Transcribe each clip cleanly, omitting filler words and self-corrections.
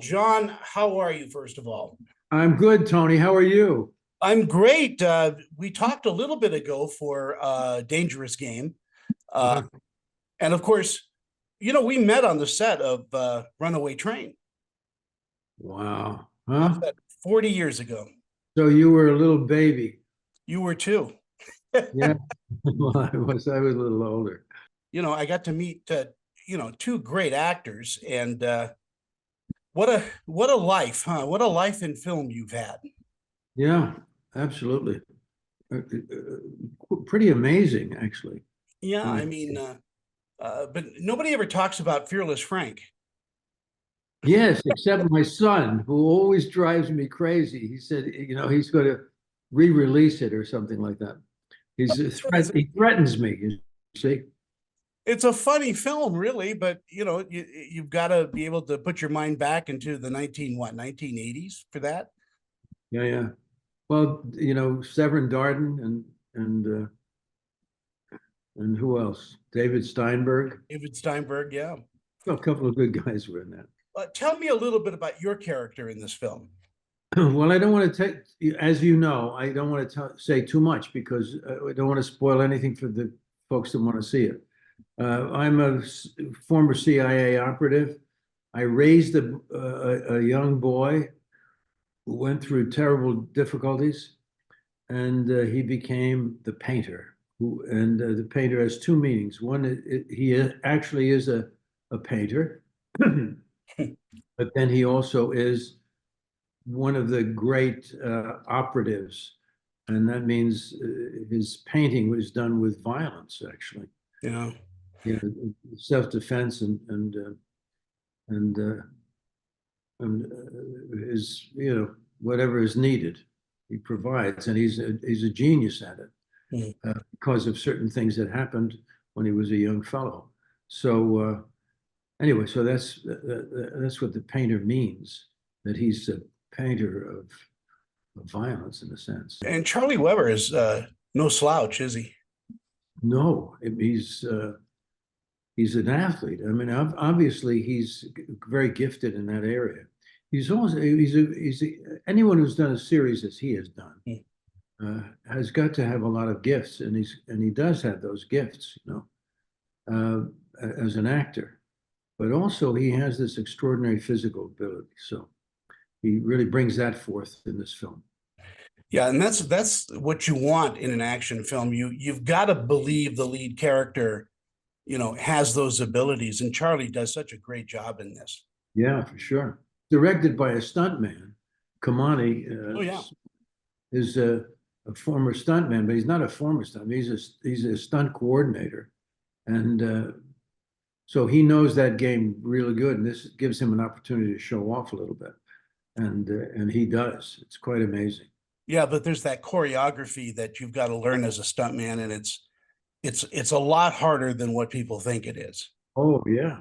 John, how are you, first of all? I'm good, Tony. How are you? I'm great. We talked a little bit ago for Dangerous Game. Uh, Yeah. and of course, we met on the set of Runaway Train. Wow. How's Huh? that? 40 years ago. So you were a little baby. You were too. Yeah. Well, I was a little older. I got to meet, two great actors. And what a life, huh? What a life in film you've had. Yeah, absolutely. Pretty amazing, actually. Yeah, Uh, I mean, but nobody ever talks about Fearless Frank. yes, except my son, who always drives me crazy. He said, he's going to re-release it or something like that. He threatens me, you see. It's a funny film, really, but you've got to be able to put your mind back into the 1980s for that. Yeah, yeah. Well, Severin Darden and who else? David Steinberg. David Steinberg, yeah. A couple of good guys were in that. Tell me a little bit about your character in this film. Well, I don't want to take, as you know, I don't want to say too much because I don't want to spoil anything for the folks that want to see it. I'm a former CIA operative. I raised a young boy who went through terrible difficulties, and he became the painter. The painter has two meanings. One, he actually is a painter, but then he also is one of the great operatives, and that means his painting was done with violence, actually. Yeah. Self-defense and is whatever is needed, he provides, and he's a genius at it Mm. because of certain things that happened when he was a young fellow. So anyway, so that's what the painter means, that he's a painter of violence in a sense. And Charlie Weber is no slouch, is he? No, he's an athlete. I mean, obviously he's very gifted in that area. Anyone who's done a series as he has done Mm. has got to have a lot of gifts, and he does have those gifts, as an actor. But also he has this extraordinary physical ability. So he really brings that forth in this film. Yeah, and that's what you want in an action film. You've got to believe the lead character, has those abilities, and Charlie does such a great job in this. Yeah, for sure. Directed by a stuntman. Kamani Oh yeah. is a former stuntman, but he's not a former stuntman. He's a stunt coordinator, and so he knows that game really good. And this gives him an opportunity to show off a little bit, and he does. It's quite amazing. Yeah, but there's that choreography that you've got to learn as a stuntman, and it's a lot harder than what people think it is. Oh yeah.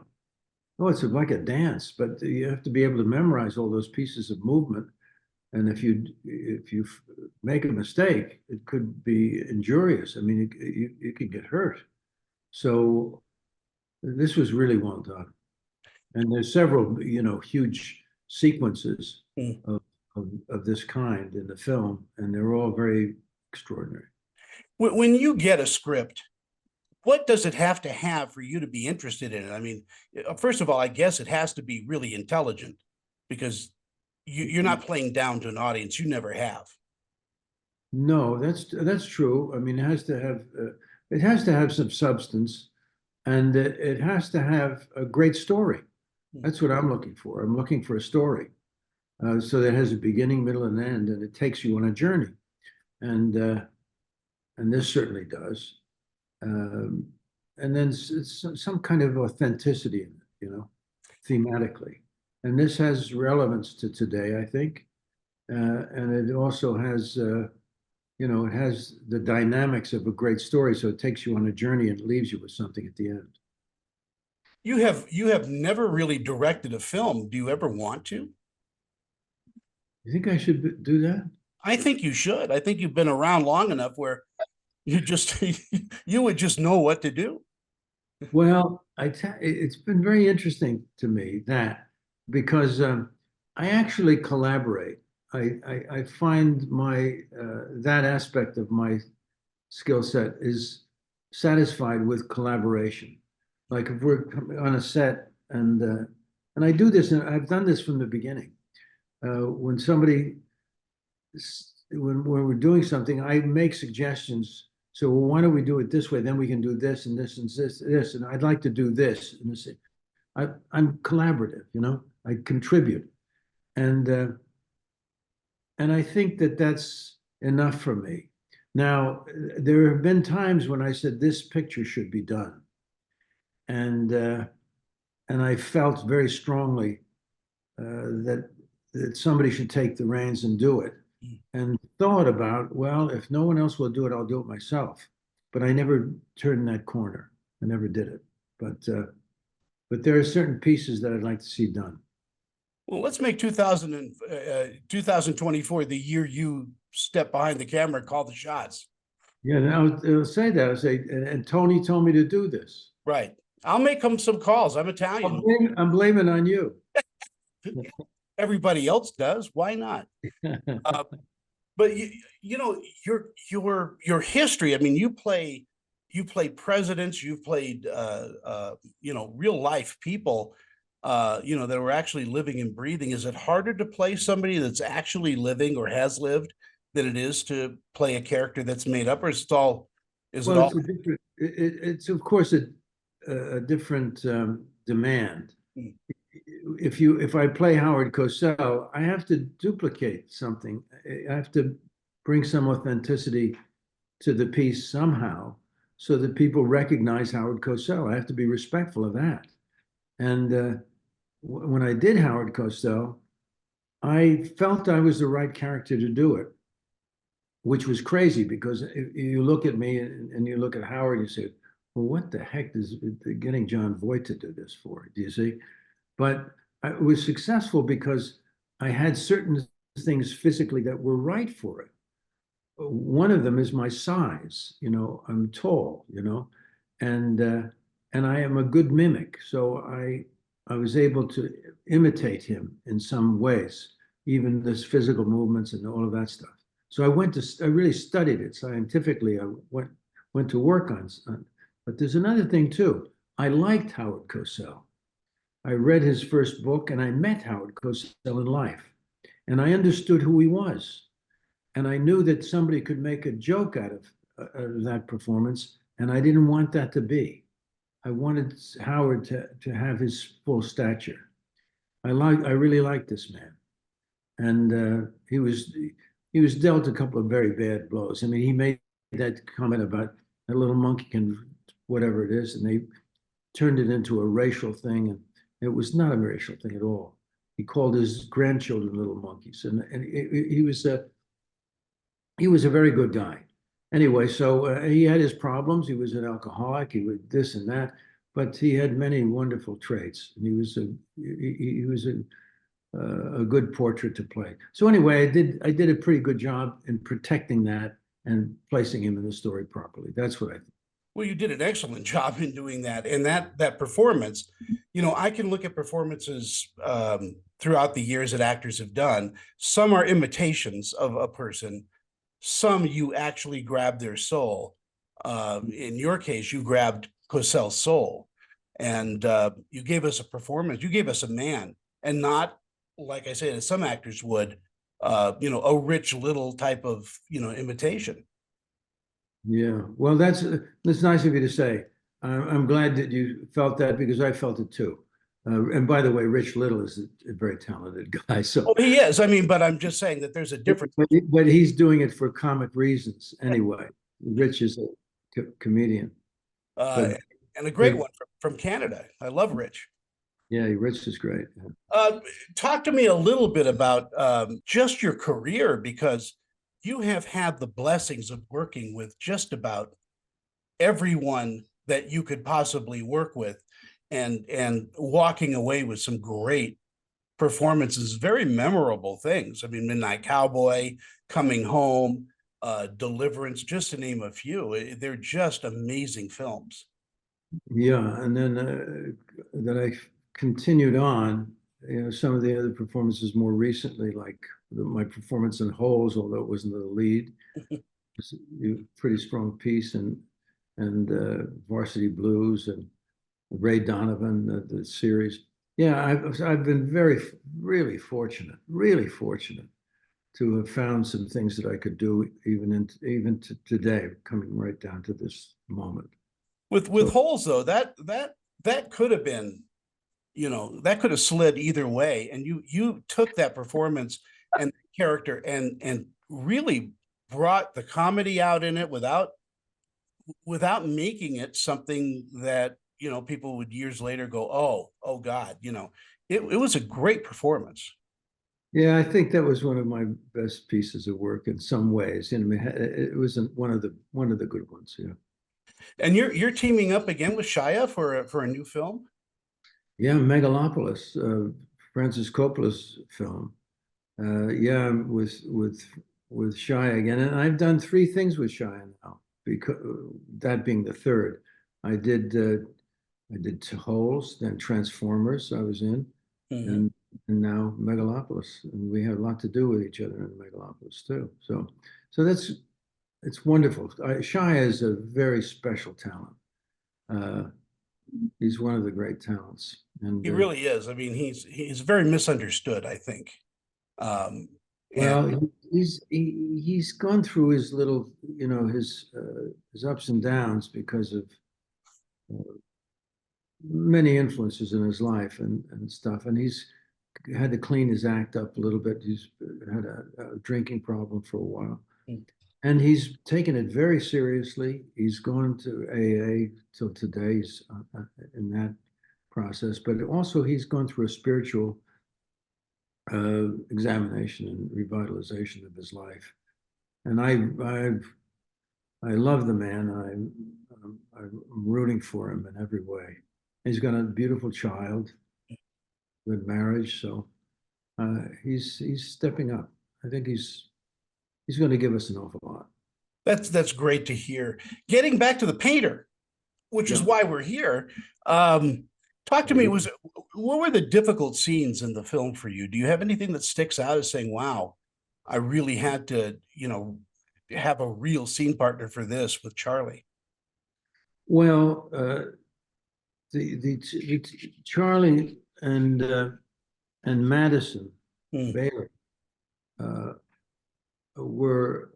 Oh, it's like a dance, but you have to be able to memorize all those pieces of movement. And if you make a mistake, it could be injurious. I mean, you could get hurt. So this was really well done. And there's several, huge sequences Mm. of this kind in the film, and they're all very extraordinary. When you get a script, what does it have to have for you to be interested in it? I mean, first of all, I guess it has to be really intelligent because you're not playing down to an audience. You never have. No, that's true. I mean, it has to have some substance, and it has to have a great story. That's what I'm looking for. I'm looking for a story, so that has a beginning, middle, and end, and it takes you on a journey, and uh, and this certainly does. Um, and then some kind of authenticity in it, thematically. And this has relevance to today, I think, and it also has it has the dynamics of a great story, so it takes you on a journey and leaves you with something at the end. You have never really directed a film. Do you ever want to? You think I should do that? I think you should. I think you've been around long enough where you just you would just know what to do. Well, it's been very interesting to me that because I actually collaborate. I find my that aspect of my skill set is satisfied with collaboration. Like if we're on a set and I do this, and I've done this from the beginning. When somebody when we're doing something, I make suggestions. So, well, why don't we do it this way? Then we can do this and this and this, and I'd like to do this. And this. I'm collaborative, you know. I contribute, and uh, and I think that that's enough for me. Now, there have been times when I said this picture should be done, and uh, and I felt very strongly that somebody should take the reins and do it. And thought about, well, if no one else will do it, I'll do it myself. But I never turned that corner. I never did it. But there are certain pieces that I'd like to see done. Well, let's make 2024 the year you step behind the camera and call the shots. Yeah, and I'll say that. I'll say, and Tony told me to do this. Right. I'll make him some calls. I'm Italian. I'm blaming on you. Everybody else does. Why not? But you know your history. I mean, you play presidents. You've played real life people. That were actually living and breathing. Is it harder to play somebody that's actually living or has lived than it is to play a character that's made up, or is it all? Is it all? It's of course a different demand. Hmm. If I play Howard Cosell, I have to duplicate something. I have to bring some authenticity to the piece somehow, so that people recognize Howard Cosell. I have to be respectful of that. And when I did Howard Cosell, I felt I was the right character to do it, which was crazy because you look at me and you look at Howard, you say, well, what the heck is getting John Voight to do this for? Do you see? But I was successful because I had certain things physically that were right for it. One of them is my size. You know, I'm tall. You know, and I am a good mimic. So I was able to imitate him in some ways, even this physical movements and all of that stuff. So I really studied it scientifically. I went to work on. But there's another thing too. I liked Howard Cosell. I read his first book and I met Howard Cosell in life. And I understood who he was. And I knew that somebody could make a joke out of that performance. And I didn't want that to be. I wanted Howard to have his full stature. I really liked this man. And he was dealt a couple of very bad blows. I mean, he made that comment about a little monkey can whatever it is, and they turned it into a racial thing, and it was not a racial thing at all. He called his grandchildren little monkeys, and he was a very good guy. Anyway, so he had his problems. He was an alcoholic. He was this and that, but he had many wonderful traits, and he was a good portrait to play. So anyway, I did a pretty good job in protecting that and placing him in the story properly. That's what I think. Well, you did an excellent job in doing that, and that performance. You know, I can look at performances throughout the years that actors have done. Some are imitations of a person. Some you actually grab their soul. In your case, you grabbed Cosell's soul, and you gave us a performance. You gave us a man, and not like I said, as some actors would, a Rich Little type of imitation. Yeah, well, that's nice of you to say. I'm glad that you felt that because I felt it too. And by the way, Rich Little is a very talented guy. So, Oh, he is. I mean, but I'm just saying that there's a difference. but he's doing it for comic reasons anyway. Rich is a comedian, but, and a great one from Canada. I love Rich. Yeah, Rich is great. Talk to me a little bit about just your career, because you have had the blessings of working with just about everyone that you could possibly work with, and walking away with some great performances, very memorable things. I mean, Midnight Cowboy, Coming Home, Deliverance, just to name a few. They're just amazing films. Yeah, and then I continued on some of the other performances more recently, like my performance in Holes, although it wasn't the lead, was a pretty strong piece, and Varsity Blues and Ray Donovan, the series. Yeah, I've been really fortunate to have found some things that I could do even to today, coming right down to this moment. With Holes though, that could have been, that could have slid either way, and you took that performance and character and really brought the comedy out in it without making it something that people would years later go, oh God, it was a great performance. Yeah, I think that was one of my best pieces of work in some ways. I mean, it wasn't one of the good ones. Yeah. And you're teaming up again with Shia for a new film. Yeah, Megalopolis, Francis Coppola's film. Yeah, with Shia again, and I've done three things with Shia now. Because that being the third, I did Holes, then Transformers. I was in, Mhm. and now Megalopolis, and we had a lot to do with each other in Megalopolis too. So it's wonderful. Shia is a very special talent. Uh, he's one of the great talents, and He really is. I mean, he's very misunderstood, I think. Um, and well, he's gone through his little, his ups and downs because of uh, many influences in his life and stuff, and he's had to clean his act up a little bit. He's had a drinking problem for a while, and he's taken it very seriously. He's gone to AA till today. He's in that process, but also he's gone through a spiritual examination and revitalization of his life. And I love the man. I'm rooting for him in every way. He's got a beautiful child, good marriage, so he's stepping up. I think he's going to give us an awful lot. that's great to hear. Getting back to the painter, which is Yeah. why we're here. Talk to me. What were the difficult scenes in the film for you? Do you have anything that sticks out as saying, "Wow, I really had to, have a real scene partner for this with Charlie"? Well, the Charlie and Madison Hmm. Bailey uh, were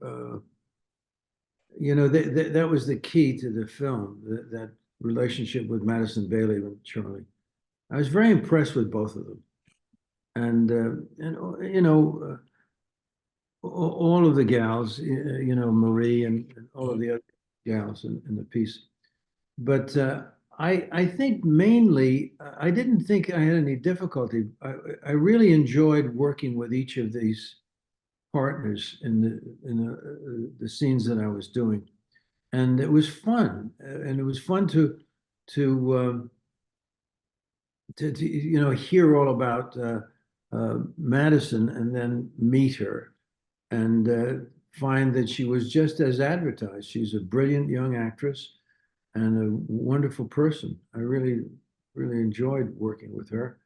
that was the key to the film, that relationship with Madison Bailey and Charlie. I was very impressed with both of them, and all of the gals, Marie and all of the other gals in the piece. But I think mainly I didn't think I had any difficulty. I really enjoyed working with each of these partners in the scenes that I was doing, and it was fun. And it was fun to hear all about Madison and then meet her and find that she was just as advertised. She's a brilliant young actress and a wonderful person. I really, really enjoyed working with her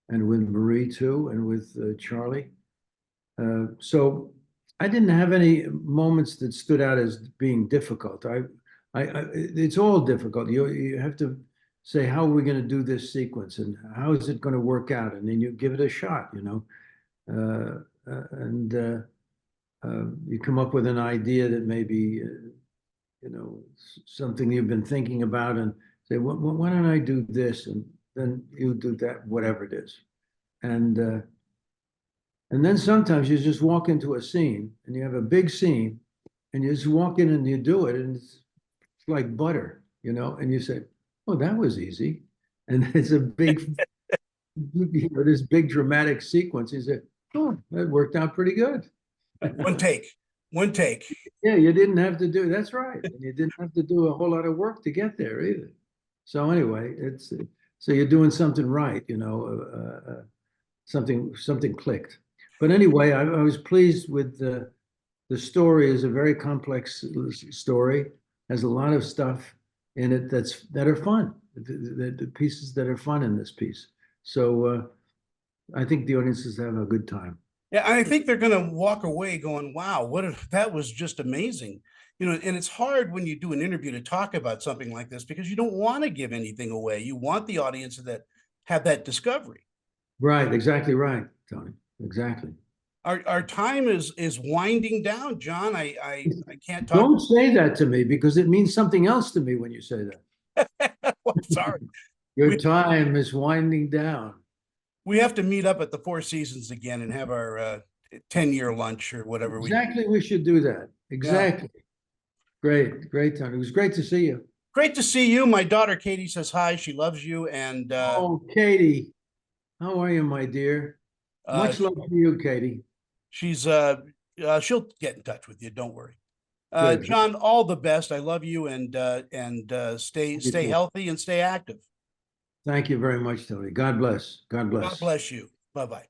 and with Marie too, and with Charlie. So I didn't have any moments that stood out as being difficult. It's all difficult. You have to say, how are we going to do this sequence, and how is it going to work out, and then you give it a shot, and you come up with an idea that maybe something you've been thinking about, and say, why don't I do this, and then you do that, whatever it is, and and then sometimes you just walk into a scene and you have a big scene and you just walk in and you do it and it's like butter, and you say, oh, that was easy. And it's a big, this big dramatic sequence. You say, oh, that worked out pretty good. One take, one take. Yeah, you didn't have to do, that's right. And you didn't have to do a whole lot of work to get there either. So anyway, so you're doing something right, something clicked. But anyway, I was pleased with the story. Is a very complex story, has a lot of stuff in it that are fun. The pieces that are fun in this piece. So I think the audience is having a good time. Yeah, I think they're going to walk away going, wow, what if that was just amazing. You know, and it's hard when you do an interview to talk about something like this because you don't want to give anything away. You want the audience that have that discovery. Right, exactly right, Tony. Exactly. Our time is winding down, John. I can't talk. Don't say that to me because it means something else to me when you say that. Well, sorry. Your time is winding down. We have to meet up at the Four Seasons again and have our 10-year lunch or whatever Exactly, we should do that. Exactly. Yeah. Great, great, Tony. It was great to see you. Great to see you. My daughter Katie says hi. She loves you, and Oh, Katie, how are you, my dear? Much love to you, Katie. she's she'll get in touch with you. Don't worry. Good. John, all the best. I love you, and stay healthy and stay active. Thank you very much, Tony. God bless. God bless. God bless you. Bye-bye.